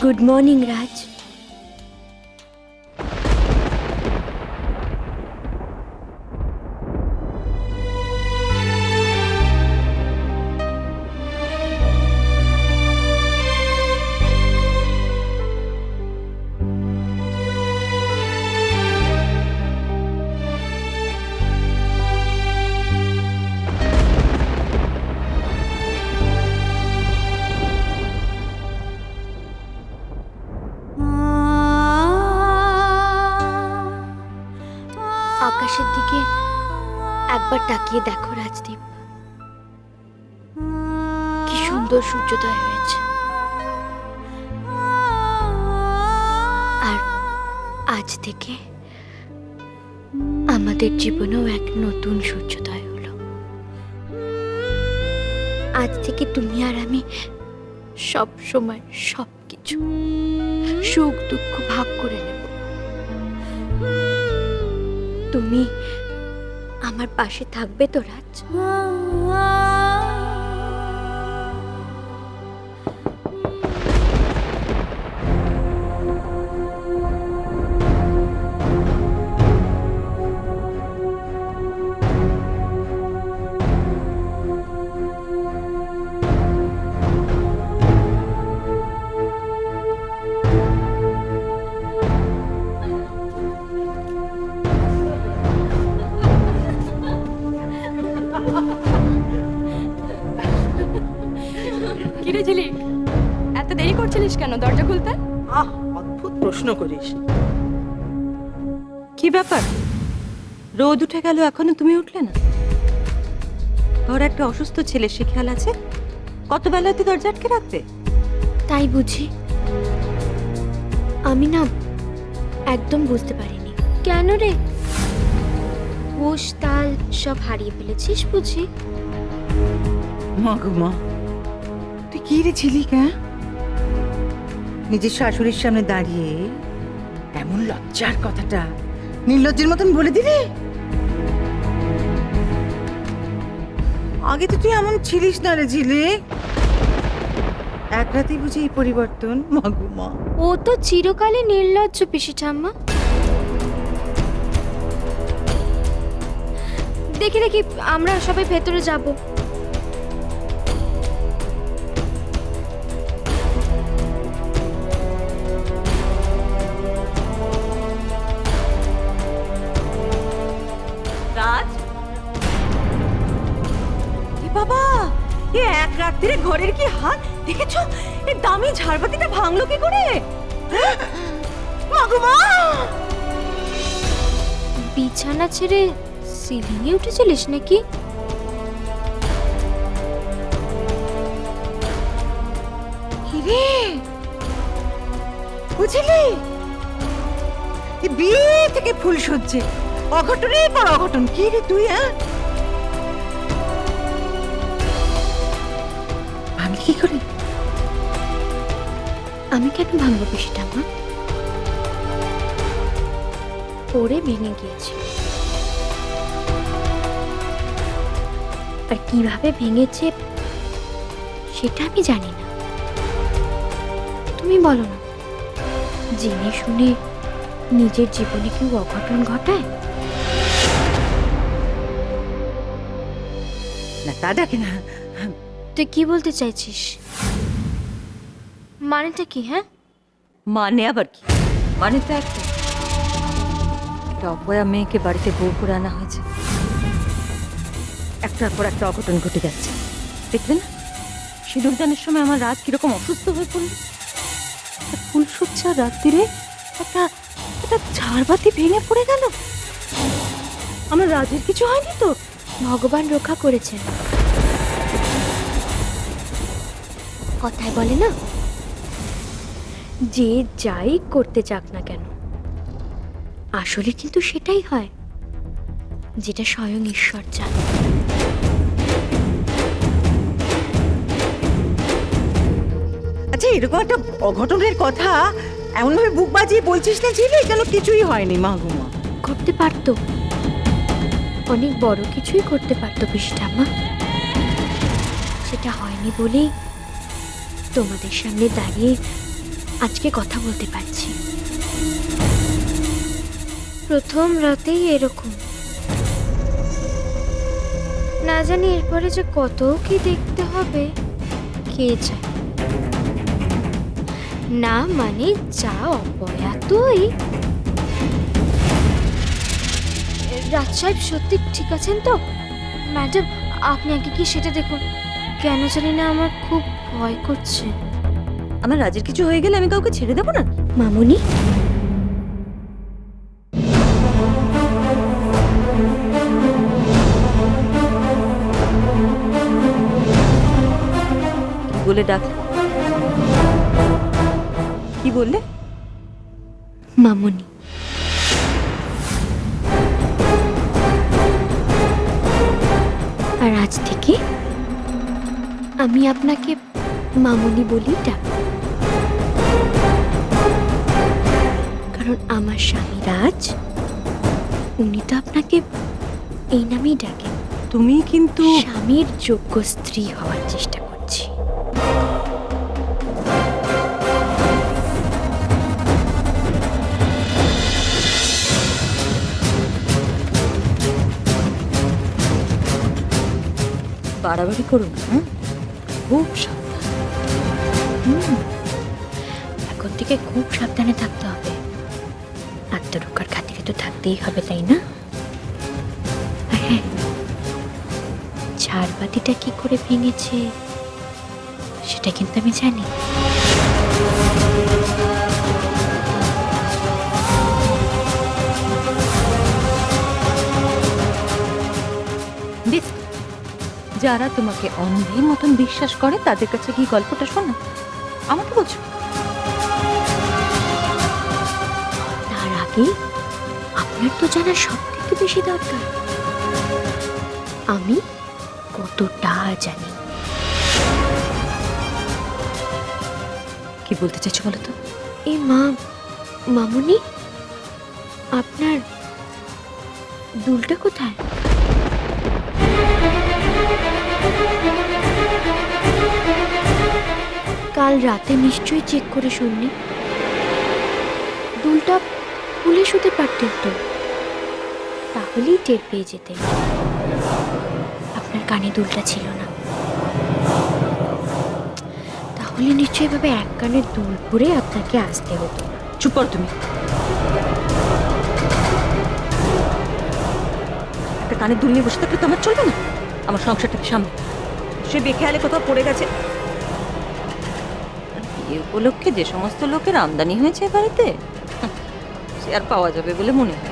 Good morning রাজ। আকাশের দিকে একবার তাকিয়ে দেখো রাজদীপ, কি সুন্দর সূর্যোদয় হয়েছে। আর আজ থেকে আমাদের জীবনেও এক নতুন সূর্যোদয় হলো। আজ থেকে তুমি আর আমি সব সময় সবকিছু সুখ দুঃখ ভাগ করে নেব। তুমি আমার পাশে থাকবে তো রাজ? কিরে ঝিলিক, এত দেরি করছিলিস কেন দরজা খুলতে? অদ্ভুত প্রশ্ন করিস। কি ব্যাপার, রোদ উঠে গেল এখনো তুমি উঠলে না? তোর একটা অসুস্থ ছেলে, সে খেয়াল আছে? কত বেলাতে দরজা আটকে রাখবে? তাই বুঝি? আমি না একদম বুঝতে পারিনি। কেন রে, হুঁশ তাল সব হারিয়ে ফেলেছিস বুঝি? মা গো মা, তুই কি রে ছিলি? হ্যাঁ, নিজের শাশুড়ির সামনে দাঁড়িয়ে এমন লজ্জার কথাটা নির্লজ্জের মতন বলে দিলি? আগে তো তুই এমন ছিলিস না রে ঝিলি। এক রাতেই বুঝি এই পরিবর্তন? মা গো মা, ও তো চিরকালই নির্লজ্জ পিসি ঠাম্মা। দেখি দেখি আমরা সবাই ভেতরে যাব। রাজ, এ বাবা, এ এক রাত্রিরে ঘরের কি হাল দেখেছো? এই দামি ঝাড়বাতিটা ভাঙলো কি করে? মা গো মা! বিছানা ছেড়ে সিলিংয়ে উঠেছিলিস নাকি? কি রে বুঝলি? এই বিয়ে থেকে ফুল সজ্জে অঘটনের পর অঘটন। কি রে তুই? হ্যাঁ, ভাঙলি কি করে? আমি কেন ভাঙবো পিসি ঠাম্মা? পড়ে ভেঙে গিয়েছে। আর কিভাবে ভেঙেছে সেটা আমি জানি না। তুমি বলো না, জেনে শুনে নিজের জীবনে কেউ অঘটন ঘটায়? না তা ডাকে না। তুই কি বলতে চাইছিস? মানেটা কি? হ্যাঁ, মানে আবার কি? মানে তো একটা অপয়া মেয়েকে বাড়িতে বউ করে আনা হয়েছে। একটার পর একটা অঘটন ঘটে যাচ্ছে। দেখলে না, সিঁদুরদানের সময় আমার রাজ কিরকম অসুস্থ হয়ে পড়ল। ফুলসজ্জা রাত্রিরে একটা একটা ঝাড়বাতি ভেঙে পড়ে গেল। আমার রাজের কিছু হয়নি তো? ভগবান রক্ষা করেছেন। কথায় বলে না, যে যাই করতে চাক না কেন, আসলে কিন্তু সেটাই হয় যেটা স্বয়ং ঈশ্বর চান। আচ্ছা, এরকম একটা অঘটনের কথা এমন ভাবে বুক বাজিয়ে বলছিস না ঝিলি, কেন কিছুই হয়নি? মা গো মা, করতে পারতো, অনেক বড় কিছুই করতে পারতো পিসি ঠাম্মা। সেটা হয়নি বলেই তোমাদের সামনে দাঁড়িয়ে আজকে কথা বলতে পারছি। প্রথম রাতেই এরকম, না জানি এরপরে যে কত কি দেখতে হবে কে জানে। না মানে যা অপয়াতই। রাজ সাহেব সত্যি ঠিক আছেন তো? ম্যাডাম আপনি আগে কি সেটা দেখুন, কেন জানি না আমার খুব ভয় করছে। আমার রাজের কিছু হয়ে গেলে আমি কাউকে ছেড়ে দেবো না। মামুনি, কি বলে ডাক? কি বললে? মামুনি। আর আজ থেকে আমি আপনাকে মামুনি বলি ডাক, কারণ আমার স্বামী রাজ, উনি তো আপনাকে এই নামেই ডাকেন। তুমি কিন্তু স্বামীর যোগ্য স্ত্রী হওয়ার চেষ্টা করছি। বাড়াবাড়ি করো না, হ্যাঁ? খুব সাবধান। এখন থেকে খুব সাবধানে থাকতে হবে। আত্মরক্ষার খাতিরে তো থাকতেই হবে, তাই না? আর হ্যাঁ, ঝাড়বাতিটা কি করে ভেঙেছে সেটা কিন্তু আমি জানি। বেশ, যারা তোমাকে অন্ধের মতন বিশ্বাস করে তাদের কাছে কি গল্পটা শোনা? আমাকে বলছো? তার আগে আপনার তো জানা সব থেকে বেশি দরকার আমি কতটা জানি। কি বলতে চাইছো বলো তো? এই মামুনি, আপনার দুলটা কোথায়? কাল রাতে নিশ্চয়ই চেক করে শুননি। দুলটা খুলে শুতে পারতেন তো, তাহলেই টের পেয়ে যেতেন। আপনার কানে দুলটা ছিল না, তাহলে নিশ্চয়ই এভাবে এক কানে দুল পরে আপনাকে আসতে হতো। চুপ কর তুমি। একটা কানে দুল নিয়ে বসে থাকলে তো আমার চলবে না। আমার সংসারটাকে সামনে, সে বেখেয়ালে কোথাও পড়ে গেছে। আর বিয়ে উপলক্ষে যে সমস্ত লোকের আমদানি হয়েছে এ বাড়িতে, সে আর পাওয়া যাবে বলে মনে হয়?